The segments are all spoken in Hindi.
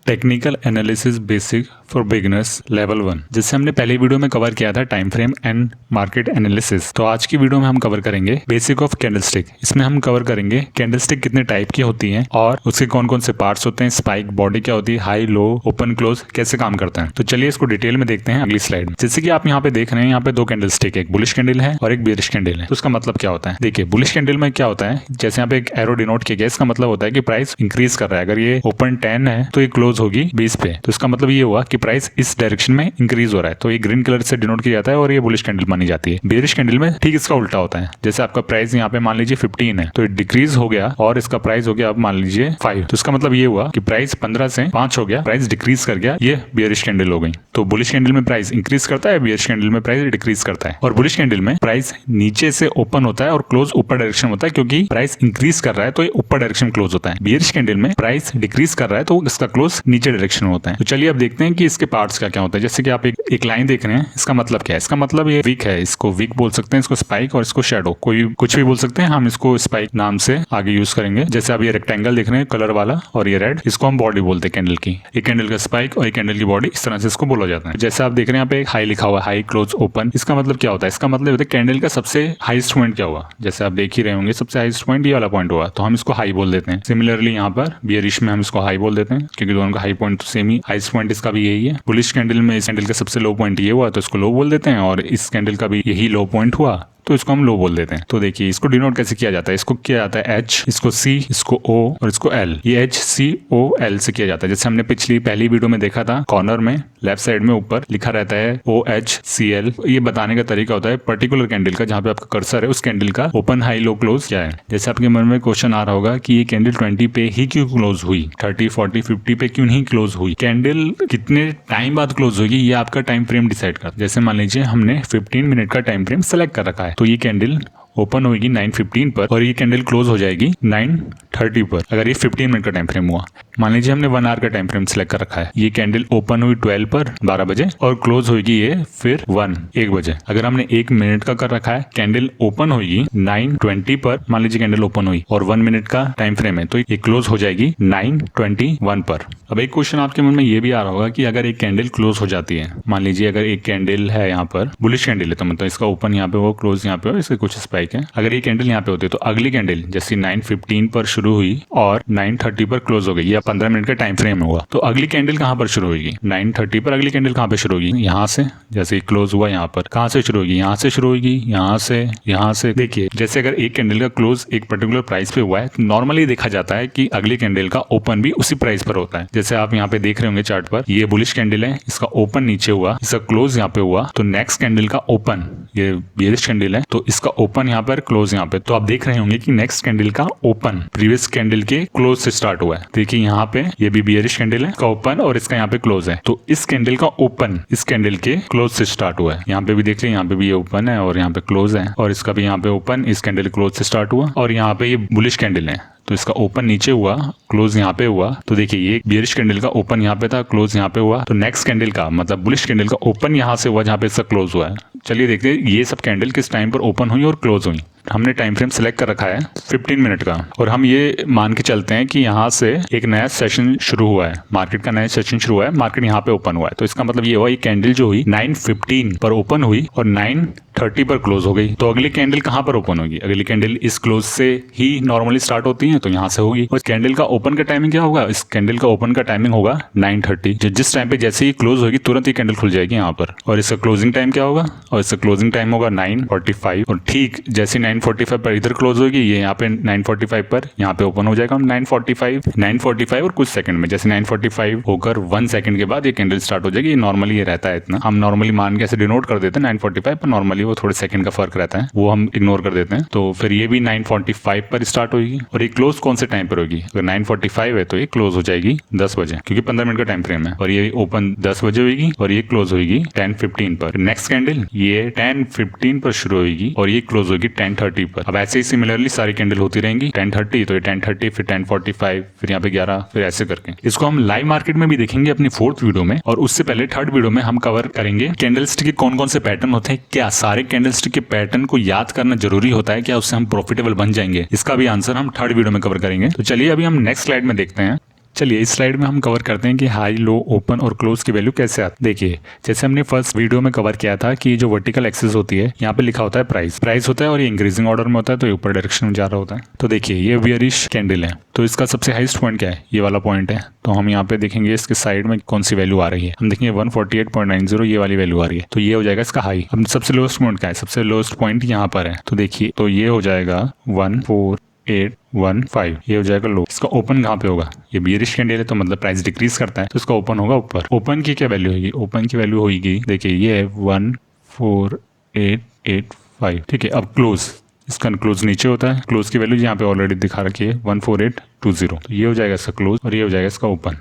Technical analysis basic for beginners level 1। जैसे हमने पहले वीडियो में कवर किया था time frame and market analysis, तो आज की वीडियो में हम कवर करेंगे बेसिक ऑफ कैंडलस्टिक। इसमें हम कवर करेंगे कैंडलस्टिक कितने टाइप की होती हैं और उसके कौन कौन से पार्ट्स होते हैं, स्पाइक, बॉडी क्या होती है, हाई, लो, ओपन, क्लोज कैसे काम करता है। तो चलिए इसको डिटेल में देखते हैं अगली स्लाइड में। जैसे कि आप यहाँ पे देख रहे हैं, यहाँ पे दो कैंडलस्टिक, एक बुलिश कैंडल है और एक बेरिश कैंडल है। तो उसका मतलब क्या होता है, देखिए बुलिश कैंडल में क्या होता है, जैसे यहाँ पे एक एरो डिनोट किया गया, इसका मतलब होता है कि प्राइस इंक्रीज कर रहा है। अगर ये ओपन 10 है तो ये क्लोज होगी 20 पे, तो इसका मतलब ये हुआ कि प्राइस इस डायरेक्शन में इंक्रीज हो रहा है, तो ये ग्रीन कलर से डिनोट किया जाता है और ये बुलिश कैंडल मानी जाती है। बेरिश कैंडल में ठीक इसका उल्टा होता है, जैसे आपका प्राइस यहाँ पे मान लीजिए 15 है तो ये डिक्रीज हो गया और इसका प्राइस हो गया अब मान लीजिए 5, तो इसका मतलब ये हुआ कि प्राइस 15 से 5 हो गया, प्राइस डिक्रीज कर गया, ये बेरिश कैंडल हो गई। तो बुलिश कैंडल में प्राइस इंक्रीज करता है, बेरिश कैंडल में प्राइस डिक्रीज करता है। और बुलिश कैंडल में प्राइस नीचे से ओपन होता है और क्लोज ऊपर डायरेक्शन होता है, क्योंकि प्राइस इंक्रीज कर रहा है तो ये ऊपर डायरेक्शन क्लोज होता है। बेरिश कैंडल में प्राइस डिक्रीज कर रहा है तो इसका क्लोज नीचे डायरेक्शन होता है। तो चलिए अब देखते हैं कि इसके पार्ट्स क्या क्या होता है। जैसे कि आप एक लाइन देख रहे हैं, इसका मतलब क्या है, इसका मतलब ये वीक है, इसको वीक बोल सकते हैं, इसको स्पाइक और इसको शैडो, कोई कुछ भी बोल सकते हैं, हम इसको स्पाइक नाम से आगे यूज करेंगे। जैसे आप ये रेक्टेंगल देख रहे हैं कलर वाला और ये रेड, इसको हम बॉडी बोलते हैं कैंडल की। एक कैंडल का स्पाइक और एक कैंडल की बॉडी, इस तरह से इसको बोला जाता है। जैसे आप देख रहे हैं यहाँ पे एक हाई लिखा हुआ है, हाई, क्लोज, ओपन। इसका मतलब क्या होता है, इसका मतलब होता है कैंडल का सबसे हाईएस्ट पॉइंट क्या हुआ, जैसे आप देख ही रहे होंगे सबसे हाईएस्ट पॉइंट ये वाला पॉइंट हुआ, तो हम इसको हाई बोल देते हैं। सिमिलरली यहाँ पर बेयरिश में हम इसको हाई बोल देते हैं, क्योंकि दोनों का हाई पॉइंट तो सेम ही, हाईएस्ट पॉइंट इसका भी यही है। बुलिश कैंडल में इस कैंडल का सबसे लो पॉइंट ये हुआ तो इसको लो बोल देते हैं, और इस कैंडल का भी यही लो पॉइंट हुआ तो इसको हम लो बोल देते हैं। तो देखिए इसको डिनोट कैसे किया जाता है, इसको किया जाता है H, इसको C, इसको O और इसको L। ये HCOL से किया जाता है। जैसे हमने पहली वीडियो में देखा था, कॉर्नर में लेफ्ट साइड में ऊपर लिखा रहता है OHCL। ये बताने का तरीका होता है पर्टिकुलर कैंडल का, जहाँ पे आपका कर्सर है उस कैंडल का ओपन, हाई, लो, क्लोज क्या है। जैसे आपके मन में क्वेश्चन आ रहा होगा कि ये कैंडल 20 पे ही क्यों क्लोज हुई, 30, 40, 50 पे क्यों नहीं क्लोज हुई, कैंडल कितने टाइम बाद क्लोज होगी, ये आपका टाइम फ्रेम डिसाइड करता है। जैसे मान लीजिए हमने 15 मिनट का टाइम फ्रेम सेलेक्ट कर रखा है, तो ये कैंडल ओपन होगी 9:15 पर और ये कैंडल क्लोज हो जाएगी 9:30 पर, अगर ये 15 मिनट का टाइम फ्रेम हुआ। मान लीजिए हमने 1 आवर का टाइम फ्रेम सिलेक्ट कर रखा है, ये कैंडल ओपन हुई 12 पर 12 बजे और क्लोज होगी ये फिर 1 बजे। अगर हमने 1 मिनट का कर रखा है, कैंडल ओपन होगी 9:20 पर, मान लीजिए कैंडल ओपन हुई और 1 मिनट का टाइम फ्रेम है तो ये क्लोज हो जाएगी 9:21 पर। अब एक क्वेश्चन आपके मन में ये भी आ रहा होगा कि अगर एक कैंडल क्लोज हो जाती है, मान लीजिए अगर एक कैंडल है यहाँ पर बुलिश कैंडल है, तो मतलब इसका ओपन यहाँ पे हो, क्लोज यहाँ पे हो, इसके कुछ स्पाइक है। अगर ये कैंडल यहाँ पे होती है तो अगली कैंडल जैसे 9:15 पर शुरू हुई और 9:30 पर क्लोज हो गई, या 15 मिनट का टाइम फ्रेम हुआ, तो अगली कैंडल कहाँ पर शुरू होगी, 9:30 पर अगली कैंडल कहाँ पे शुरू होगी, यहाँ से, जैसे क्लोज हुआ यहाँ पर, कहाँ से शुरू होगी, यहाँ से शुरू होगी, यहाँ से। देखिए जैसे अगर एक कैंडल का क्लोज एक पर्टिकुलर प्राइस पे हुआ है, तो नॉर्मली देखा जाता है कि अगली कैंडल का ओपन भी उसी प्राइस पर होता है। जैसे आप यहाँ पे देख रहे होंगे चार्ट पर, ये बुलिश कैंडल है, इसका ओपन नीचे हुआ, इसका क्लोज यहाँ पे हुआ, तो नेक्स्ट कैंडल का ओपन, ये बेरिश कैंडल है तो इसका ओपन यहाँ पर, क्लोज यहाँ पे, तो आप देख रहे होंगे कि नेक्स्ट कैंडल का ओपन प्रीवियस कैंडल के क्लोज से स्टार्ट हुआ है। देखिए यहाँ पे ये भी बेरिश कैंडल है, इसका ओपन और इसका यहाँ पे क्लोज है, तो इस कैंडल का ओपन इस कैंडल के क्लोज से स्टार्ट हुआ है। यहाँ पे भी देख लिया, यहाँ पे भी ये ओपन है और यहाँ पे क्लोज है, और इसका भी यहाँ पे ओपन इस कैंडल क्लोज से स्टार्ट हुआ, और यहाँ पे ये बुलिश कैंडल है तो इसका ओपन नीचे हुआ, क्लोज यहाँ पे हुआ। तो देखिए ये बेरिश कैंडल का ओपन यहाँ पे था, क्लोज यहाँ पे हुआ, तो नेक्स्ट कैंडल का मतलब बुलिश कैंडल का ओपन यहाँ से हुआ जहाँ पे इसका क्लोज हुआ है। चलिए देखते हैं ये सब कैंडल किस टाइम पर ओपन हुई और क्लोज हुई। हमने टाइम फ्रेम सेलेक्ट कर रखा है 15 मिनट का, और हम ये मान के चलते हैं कि यहाँ से एक नया सेशन शुरू हुआ है, मार्केट का नया सेशन शुरू हुआ है, मार्केट यहाँ पे ओपन हुआ है, तो इसका मतलब ये हुआ ये कैंडल जो हुई 9:15 पर ओपन हुई और 9:30 पर क्लोज हो गई, तो अगली कैंडल कहाँ पर ओपन होगी, अगली कैंडल इस क्लोज से ही नॉर्मली स्टार्ट होती है तो यहाँ से होगी। और कैंडल का ओपन का टाइमिंग क्या होगा, इस कैंडल का ओपन का टाइमिंग होगा 9:30, जिस टाइम पे जैसे ही क्लोज होगी तुरंत ही कैंडल खुल जाएगी यहाँ पर। और इसका क्लोजिंग टाइम क्या होगा, और इसका क्लोजिंग टाइम होगा 9:45, और ठीक जैसे 9:45 पर इधर क्लोज होगी, ये यहाँ पे 9:45 पर यहाँ पे ओपन हो जाएगा 9:45 और कुछ सेकंड में, जैसे 9:45 होकर 1 सेकंड के बाद ये कैंडल स्टार्ट हो जाएगी। नॉर्मली ये रहता है इतना, हम नॉर्मली मान के ऐसे डिनोट कर देते हैं 9:45 पर, नॉर्मली वो थोड़े सेकंड का फर्क रहता है, वो हम इग्नोर कर देते हैं। तो फिर ये भी 9:45 पर स्टार्ट होगी, और ये क्लोज कौन से टाइम पर होगी, अगर 9:45 है तो ये क्लोज हो जाएगी 10 बजे, क्योंकि 15 मिनट का टाइम फ्रेम है, और ये ओपन 10 बजे होगी और ये क्लोज होगी 10:15 पर। नेक्स्ट कैंडल ये 10:15 पर शुरू होगी और ये क्लोज होगी 10:30 पर। अब ऐसे ही सिमिलरली सारी कैंडल होती रहेंगी 10:30, तो ये 10:30 फिर 10:45 फिर यहाँ पे 11, फिर ऐसे करके। इसको हम लाइव मार्केट में भी देखेंगे अपनी 4th वीडियो में, और उससे पहले 3rd वीडियो में हम कवर करेंगे कैंडलस्टिक के कौन कौन से पैटर्न होते हैं, क्या सारे कैंडलस्टिक के पैटर्न को याद करना जरूरी होता है, क्या उससे हम प्रॉफिटेबल बन जाएंगे, इसका भी आंसर हम 3rd वीडियो में कवर करेंगे। तो चलिए अभी हम नेक्स्ट स्लाइड में देखते हैं। चलिए इस स्लाइड में हम कवर करते हैं कि हाई, लो, ओपन और क्लोज की वैल्यू कैसे आती है। देखिए जैसे हमने फर्स्ट वीडियो में कवर किया था कि जो वर्टिकल एक्सिस होती है यहाँ पे लिखा होता है प्राइस होता है और ये इंक्रीजिंग ऑर्डर में होता है, तो ये ऊपर डायरेक्शन में जा रहा होता है। तो देखिए ये बेयरिश कैंडल है, तो इसका सबसे हाईएस्ट पॉइंट क्या है, ये वाला पॉइंट है। तो हम यहाँ पे देखेंगे इसके साइड में कौन सी वैल्यू आ रही है, हम देखेंगे 148.90 ये वाली वैल्यू आ रही है, तो ये हो जाएगा इसका हाई। अब सबसे लोएस्ट पॉइंट क्या है, सबसे लोएस्ट पॉइंट यहाँ पर है, तो देखिए तो ये हो जाएगा 14815, ये हो जाएगा लो। इसका ओपन कहाँ पे होगा, ये बेयरिश कैंडल है तो मतलब प्राइस डिक्रीज करता है, तो इसका ओपन होगा ऊपर। ओपन की क्या वैल्यू होगी, ओपन की वैल्यू होगी देखिए ये है 14885, ठीक है। अब क्लोज, इसका क्लोज नीचे होता है, क्लोज की वैल्यू यहाँ पे ऑलरेडी दिखा रखी है 14820, तो ये हो जाएगा इसका क्लोज और ये हो जाएगा इसका ओपन।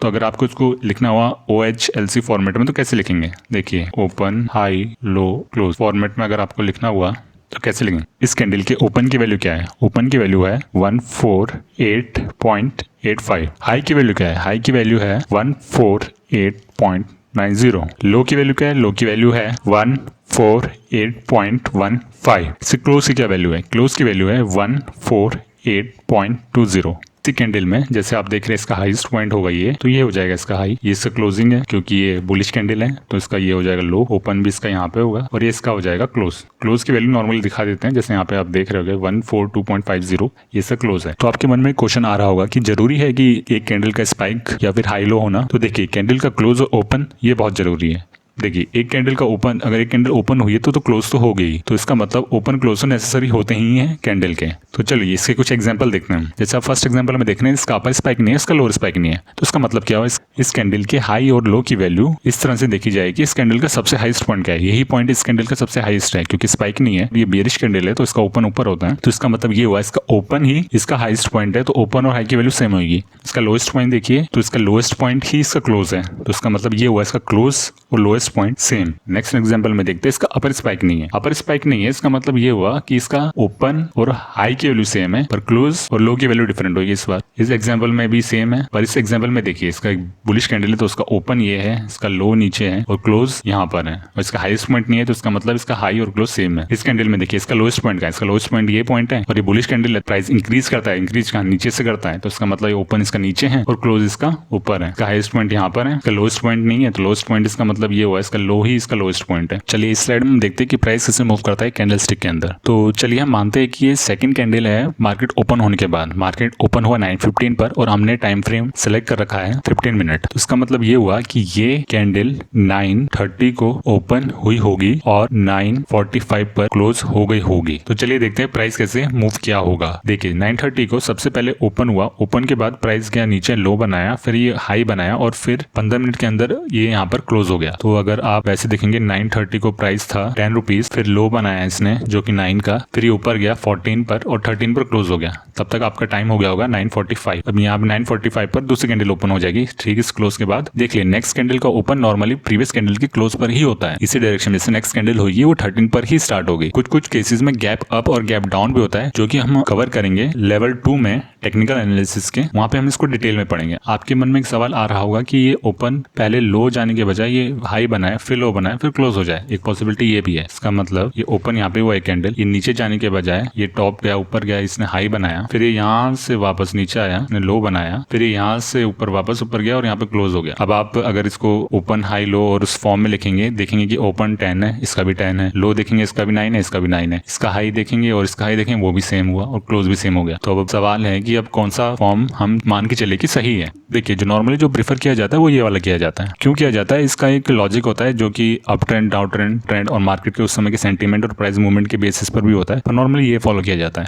तो अगर आपको इसको लिखना हुआ OHLC फॉर्मेट में तो कैसे लिखेंगे, देखिए ओपन, हाई, लो, क्लोज फॉर्मेट में अगर आपको लिखना हुआ तो कैसे लिखेंगे। इस कैंडल के ओपन की वैल्यू क्या है, ओपन की वैल्यू है 148.85। हाई की वैल्यू क्या है, हाई की वैल्यू है 148.90। लो की वैल्यू क्या है, लो की वैल्यू है 148.15। इससे क्लोज की क्या वैल्यू है, क्लोज की वैल्यू है 148.20। इसी कैंडल में जैसे आप देख रहे हैं इसका हाईएस्ट पॉइंट होगा ये, तो ये हो जाएगा इसका हाई, ये इसका क्लोजिंग है क्योंकि ये बुलिश कैंडल है, तो इसका ये हो जाएगा लो। ओपन भी इसका यहाँ पे होगा और ये इसका हो जाएगा क्लोज। क्लोज की वैल्यू नॉर्मली दिखा देते हैं, जैसे यहाँ पे आप देख रहे होगे 142.50, ये इसका क्लोज है। तो आपके मन में क्वेश्चन आ रहा होगा कि जरूरी है कि एक कैंडल का स्पाइक या फिर हाई लो होना। तो देखिए कैंडल का क्लोज और ओपन ये बहुत जरूरी है। देखिए एक कैंडल का ओपन, अगर एक कैंडल ओपन हुई है तो क्लोज तो हो गई, तो इसका मतलब ओपन क्लोज तो नेसेसरी होते ही हैं कैंडल के। तो चलिए इसके कुछ एग्जांपल देखते हैं। जैसे आप फर्स्ट एग्जांपल में देख रहे हैं इसका अपर स्पाइक नहीं है, इसका लोअर स्पाइक नहीं है, तो इसका मतलब क्या हुआ, इस कैंडल के हाई और लो की वैल्यू इस तरह से देखी जाएगी। इस कैंडल का सबसे हाईएस्ट पॉइंट क्या है, यही पॉइंट इस कैंडल का सबसे हाईएस्ट है, क्योंकि स्पाइक नहीं है, ये बेयरिश कैंडल है तो इसका ओपन ऊपर होता है, तो इसका मतलब ये हुआ इसका ओपन ही इसका हाईएस्ट पॉइंट है, तो ओपन और हाई की वैल्यू सेम होगी। इसका लोएस्ट पॉइंट देखिए, तो इसका लोएस्ट पॉइंट ही इसका क्लोज है, तो इसका मतलब ये हुआ इसका क्लोज और lowest point same. Next example में देखते हैं इसका अपर स्पाइक नहीं है, अपर स्पाइक नहीं है, इसका मतलब ये हुआ कि इसका ओपन और हाई की वैल्यू सेम है पर क्लोज और लो की वैल्यू डिफरेंट होगी। इस बार इस एग्जांपल में भी सेम है, पर इस एग्जांपल में देखिए इसका एक बुलिश कैंडल है तो उसका ओपन ये है, इसका लो नीचे है और क्लोज यहाँ पर है, और इसका हाईएस्ट पॉइंट नहीं है, तो इसका मतलब इसका हाई और क्लोज सेम है। इस कैंडल में देखिए इसका लोएस्ट पॉइंट का है, इसका लोएस्ट पॉइंट ये पॉइंट है, और ये बुलिश कैंडल है, प्राइस इंक्रीज करता है, इंक्रीज कहाँ नीचे से करता है, तो इसका मतलब ओपन इसका नीचे है और क्लोज इसका ऊपर है। इसका हाईएस्ट पॉइंट यहाँ पर है, इसका लोएस्ट पॉइंट नहीं है, तो लोएस्ट पॉइंट इसका मतलब ये हुआ इसका लो ही इसका लोएस्ट पॉइंट है। चलिए इस स्लाइड में हम देखते हैं कि प्राइस कैसे मूव करता है कैंडलस्टिक के अंदर। तो चलिए हम मानते हैं कि ये सेकंड कैंडल है मार्केट ओपन होने के बाद, मार्केट ओपन हुआ 9:15 पर और हमने टाइम फ्रेम सेलेक्ट कर रखा है 15 मिनट, तो इसका मतलब ये हुआ कि ये कैंडल 9:30 को ओपन हुई होगी और 9:45 पर क्लोज हो गई होगी। तो चलिए देखते हैं प्राइस कैसे मूव किया होगा। देखिए 9:30 को सबसे पहले ओपन हुआ, ओपन के बाद प्राइस गया नीचे, लो बनाया, फिर ये हाई बनाया और फिर 15 मिनट के अंदर ये यहाँ पर क्लोज हो गया। तो अगर आप वैसे देखेंगे 9:30 को प्राइस था 10 रुपीज, फिर लो बनाया इसने जो कि 9 का, फिर ये ऊपर गया 14 पर और 13 पर क्लोज हो गया, तब तक आपका टाइम हो गया होगा 9:45। अब यहाँ 9:45 पर दूसरी कैंडल ओपन हो जाएगी, ठीक इस क्लोज के बाद। देख लिए नेक्स्ट कैंडल का ओपन नॉर्मली प्रीवियस कैंडल के क्लोज पर ही होता है, इसी डायरेक्शन में से नेक्स्ट कैंडल होगी वो 13 पर ही स्टार्ट होगी। कुछ केसेस में गैप अप और गैप डाउन भी होता है, जो कि हम कवर करेंगे लेवल 2 में टेक्निकल एनालिसिस के, वहां पे हम इसको डिटेल में पढ़ेंगे। आपके मन में एक सवाल आ रहा होगा कि ये ओपन पहले लो जाने के बजाय ये हाई बनाए, फिर लो बनाए, फिर क्लोज हो जाए, एक पॉसिबिलिटी ये भी है। इसका मतलब ये ओपन यहाँ पे हुआ एक कैंडल, ये नीचे जाने के बजाय ये टॉप गया, ऊपर गया, इसने हाई बनाया, फिर ये यहाँ से वापस नीचे आया, इसने लो बनाया, फिर ये यहाँ से ऊपर वापस ऊपर गया और यहाँ पे क्लोज हो गया। अब आप अगर इसको ओपन हाई लो और उस फॉर्म में लिखेंगे, देखेंगे कि ओपन 10 है, इसका भी 10 है, लो देखेंगे इसका भी 9 है, इसका भी 9 है, इसका हाई देखेंगे और इसका हाई देखेंगे वो भी सेम हुआ और क्लोज भी सेम हो गया। तो अब सवाल है कि अब कौन सा फॉर्म हम मान के चले कि सही है। देखिए जो नॉर्मली जो प्रीफर किया जाता है वो ये वाला किया जाता है। क्यों किया जाता है, इसका एक लॉजिक होता है जो कि अप ट्रेंड, डाउन ट्रेंड और मार्केट के उस समय के सेंटीमेंट और प्राइस मूवमेंट के बेसिस पर भी होता है, पर नॉर्मली ये फॉलो किया जाता है।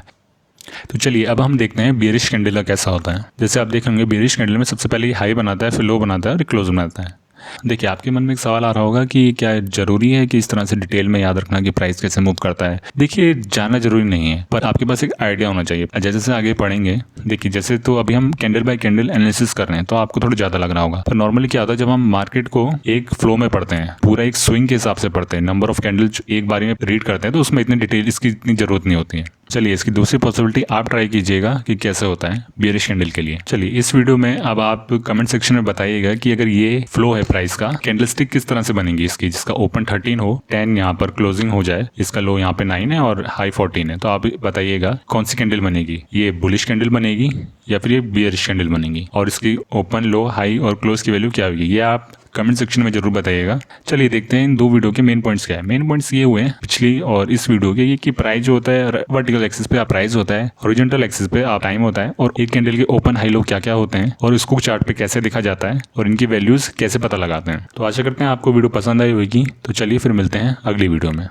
तो चलिए अब हम देखते हैं बेयरिश कैंडल का कैसा होता है। जैसे आप देख होंगे बेयरिश कैंडल में सबसे पहले हाई बनाता है, फिर लो बनाता है और क्लोज बनाता है। देखिए आपके मन में एक सवाल आ रहा होगा कि क्या जरूरी है कि इस तरह से डिटेल में याद रखना कि प्राइस कैसे मूव करता है। देखिए जानना जरूरी नहीं है, पर आपके पास एक आइडिया होना चाहिए। जैसे जैसे आगे पढ़ेंगे, देखिए जैसे तो अभी हम कैंडल बाय कैंडल एनालिसिस कर रहे हैं तो आपको थोड़ा ज्यादा लग रहा होगा, पर नॉर्मली क्या होता है जब हम मार्केट को एक फ्लो में पढ़ते हैं, पूरा एक स्विंग के हिसाब से पढ़ते हैं, नंबर ऑफ कैंडल एक बारी में रीड करते हैं, तो उसमें इतनी डिटेल इसकी इतनी जरूरत नहीं होती है। चलिए इसकी दूसरी पॉसिबिलिटी आप ट्राई कीजिएगा कि कैसे होता है बियरिश कैंडल के लिए। चलिए इस वीडियो में अब आप कमेंट सेक्शन में बताइएगा कि अगर ये फ्लो है प्राइस का, कैंडलस्टिक किस तरह से बनेगी इसकी, जिसका ओपन 13 हो, 10 यहाँ पर क्लोजिंग हो जाए, इसका लो यहाँ पे 9 है और हाई 14 है, तो आप बताइएगा कौन सी कैंडल बनेगी, ये बुलिश कैंडल बनेगी या फिर ये बियरिश कैंडल बनेगी, और इसकी ओपन, लो, हाई और क्लोज की वैल्यू क्या होगी, ये आप कमेंट सेक्शन में जरूर बताइएगा। चलिए देखते हैं इन दो वीडियो के मेन पॉइंट्स क्या है। मेन पॉइंट्स ये हुए हैं पिछली और इस वीडियो के, ये कि प्राइस जो होता है वर्टिकल एक्सिस पे आप प्राइस होता है, हॉरिजॉन्टल एक्सिस पे आप टाइम होता है, और एक कैंडल के ओपन हाई लो क्या क्या होते हैं और इसको चार्ट पे कैसे दिखा जाता है और इनकी वैल्यूज कैसे पता लगाते हैं। तो आशा करते हैं आपको वीडियो पसंद आई होगी। तो चलिए फिर मिलते हैं अगली वीडियो में।